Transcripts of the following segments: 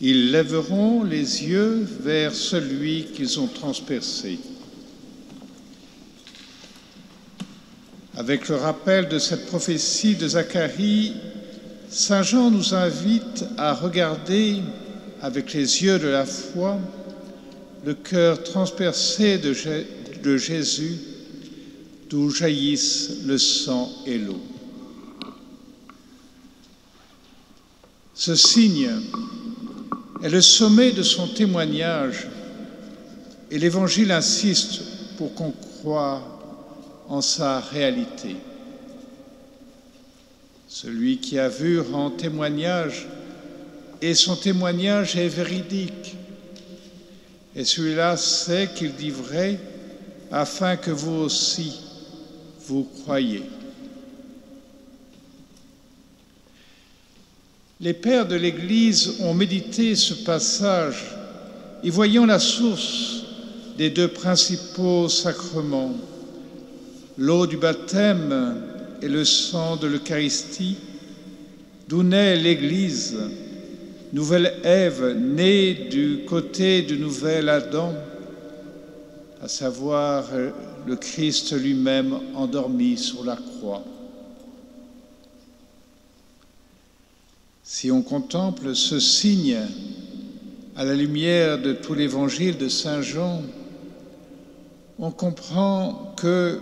Ils lèveront les yeux vers celui qu'ils ont transpercé. Avec le rappel de cette prophétie de Zacharie, Saint Jean nous invite à regarder avec les yeux de la foi le cœur transpercé de Jésus, d'où jaillissent le sang et l'eau. Ce signe est le sommet de son témoignage et l'Évangile insiste pour qu'on croie en sa réalité. Celui qui a vu rend témoignage et son témoignage est véridique. Et celui-là sait qu'il dit vrai afin que vous aussi vous croyiez. Les pères de l'Église ont médité ce passage y voyant la source des deux principaux sacrements, l'eau du baptême et le sang de l'Eucharistie, d'où naît l'Église, nouvelle Ève née du côté du nouvel Adam, à savoir le Christ lui-même endormi sur la croix. Si on contemple ce signe à la lumière de tout l'évangile de Saint Jean, on comprend que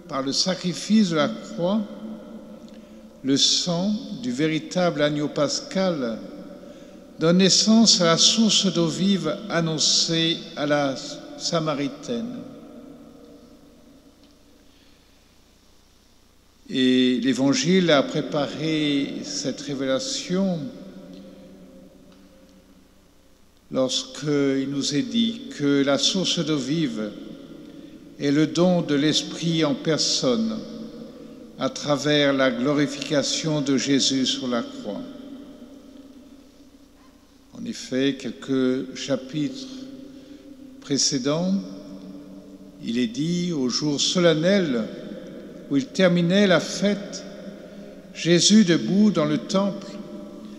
par le sacrifice de la croix, le sang du véritable agneau pascal donne naissance à la source d'eau vive annoncée à la Samaritaine. Et l'Évangile a préparé cette révélation lorsqu'il nous est dit que la source d'eau vive est le don de l'Esprit en personne à travers la glorification de Jésus sur la croix. En effet, quelques chapitres précédents, il est dit au jour solennel où il terminait la fête, Jésus, debout dans le temple,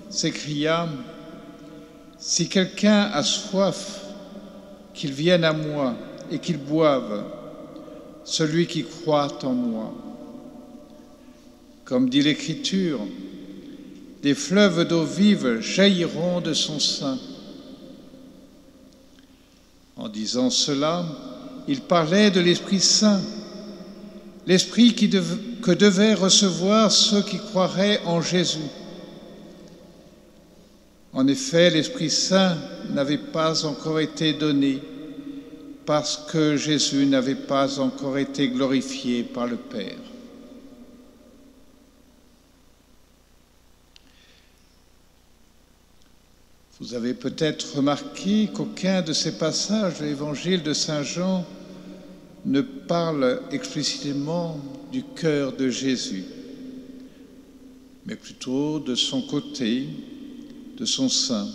s'écria « Si quelqu'un a soif, qu'il vienne à moi et qu'il boive, celui qui croit en moi. » Comme dit l'Écriture, des fleuves d'eau vive jailliront de son sein. En disant cela, il parlait de l'Esprit Saint, l'Esprit que devaient recevoir ceux qui croiraient en Jésus. En effet, l'Esprit Saint n'avait pas encore été donné parce que Jésus n'avait pas encore été glorifié par le Père. Vous avez peut-être remarqué qu'aucun de ces passages de l'Évangile de Saint Jean ne parle explicitement du cœur de Jésus, mais plutôt de son côté, de son sein.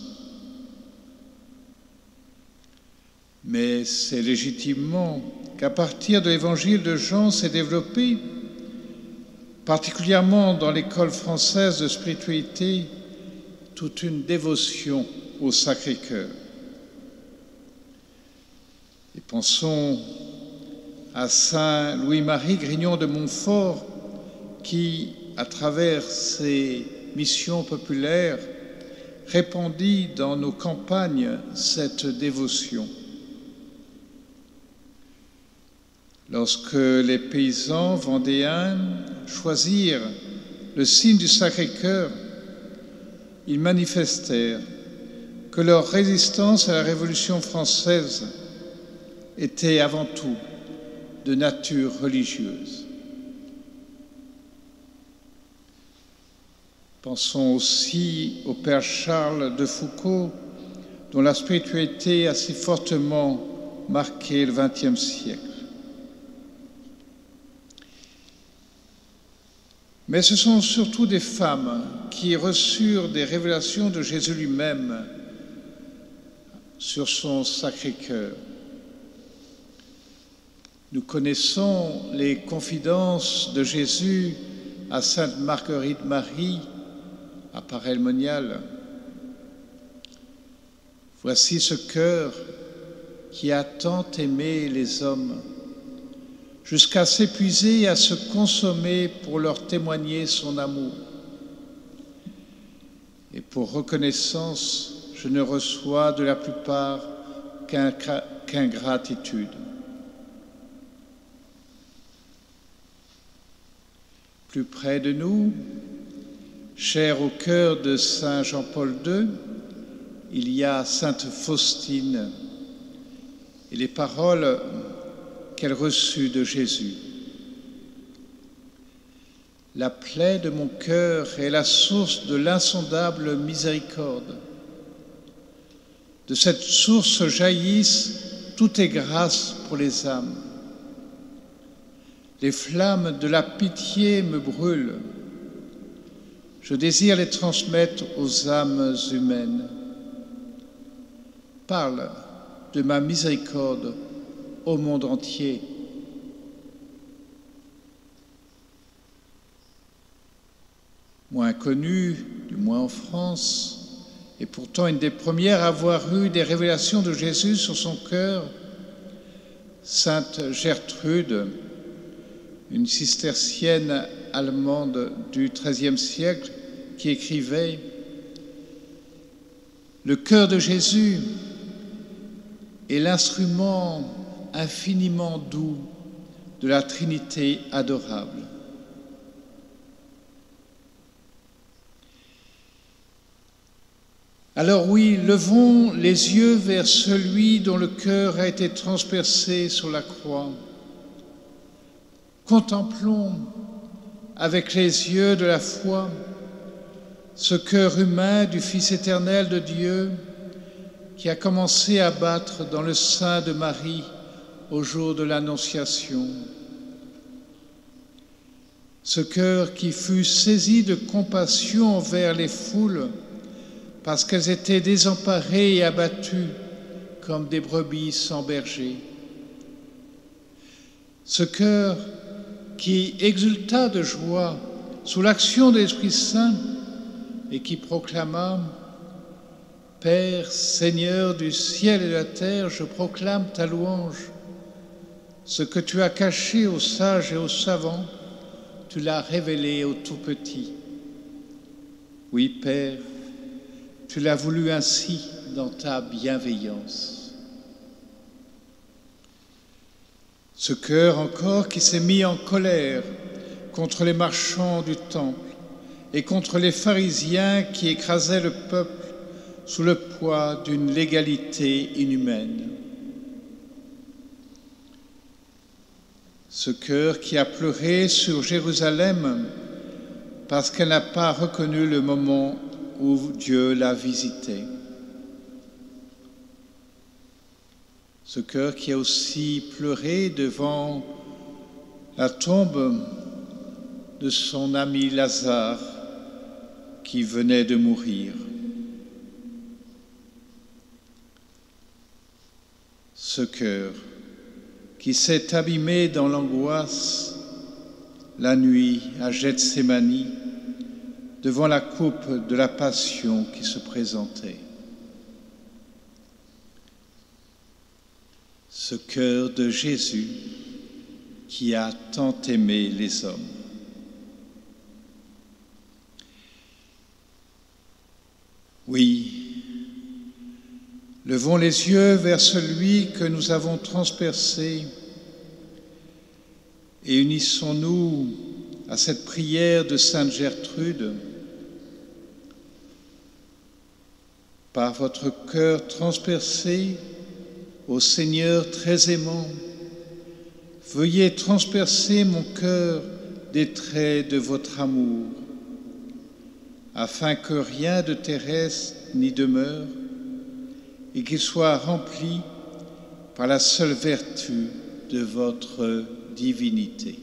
Mais c'est légitimement qu'à partir de l'Évangile de Jean s'est développée, particulièrement dans l'école française de spiritualité, toute une dévotion au Sacré-Cœur. Et pensons à Saint Louis-Marie Grignon de Montfort qui, à travers ses missions populaires, répandit dans nos campagnes cette dévotion. Lorsque les paysans vendéens choisirent le signe du Sacré-Cœur, ils manifestèrent que leur résistance à la Révolution française était avant tout de nature religieuse. Pensons aussi au Père Charles de Foucauld, dont la spiritualité a si fortement marqué le XXe siècle. Mais ce sont surtout des femmes qui reçurent des révélations de Jésus lui-même sur son Sacré-Cœur. Nous connaissons les confidences de Jésus à Sainte Marguerite Marie, à Paray-le-Monial. Voici ce cœur qui a tant aimé les hommes, jusqu'à s'épuiser et à se consommer pour leur témoigner son amour. Et pour reconnaissance, je ne reçois de la plupart qu'ingratitude. Plus près de nous, cher au cœur de Saint Jean-Paul II, il y a Sainte Faustine et les paroles qu'elle reçut de Jésus. La plaie de mon cœur est la source de l'insondable miséricorde. De cette source jaillissent toutes les grâces pour les âmes. Les flammes de la pitié me brûlent. Je désire les transmettre aux âmes humaines. Parle de ma miséricorde au monde entier. Moins connue, du moins en France, et pourtant une des premières à avoir eu des révélations de Jésus sur son cœur, Sainte Gertrude, une cistercienne allemande du XIIIe siècle, qui écrivait « Le cœur de Jésus est l'instrument infiniment doux de la Trinité adorable. » Alors oui, levons les yeux vers celui dont le cœur a été transpercé sur la croix. Contemplons avec les yeux de la foi ce cœur humain du Fils éternel de Dieu qui a commencé à battre dans le sein de Marie au jour de l'Annonciation. Ce cœur qui fut saisi de compassion envers les foules parce qu'elles étaient désemparées et abattues comme des brebis sans berger. Ce cœur qui exulta de joie sous l'action de l'Esprit Saint et qui proclama « Père, Seigneur du ciel et de la terre, je proclame ta louange. Ce que tu as caché aux sages et aux savants, tu l'as révélé aux tout-petits. Oui, Père, tu l'as voulu ainsi dans ta bienveillance. » Ce cœur encore qui s'est mis en colère contre les marchands du temple et contre les pharisiens qui écrasaient le peuple sous le poids d'une légalité inhumaine. Ce cœur qui a pleuré sur Jérusalem parce qu'elle n'a pas reconnu le moment où Dieu l'a visité. Ce cœur qui a aussi pleuré devant la tombe de son ami Lazare qui venait de mourir. Ce cœur qui s'est abîmé dans l'angoisse la nuit à Gethsémani devant la coupe de la passion qui se présentait. Ce cœur de Jésus qui a tant aimé les hommes. Oui, levons les yeux vers celui que nous avons transpercé et unissons-nous à cette prière de Sainte Gertrude. Par votre cœur transpercé, ô Seigneur très aimant, veuillez transpercer mon cœur des traits de votre amour, afin que rien de terrestre n'y demeure et qu'il soit rempli par la seule vertu de votre divinité.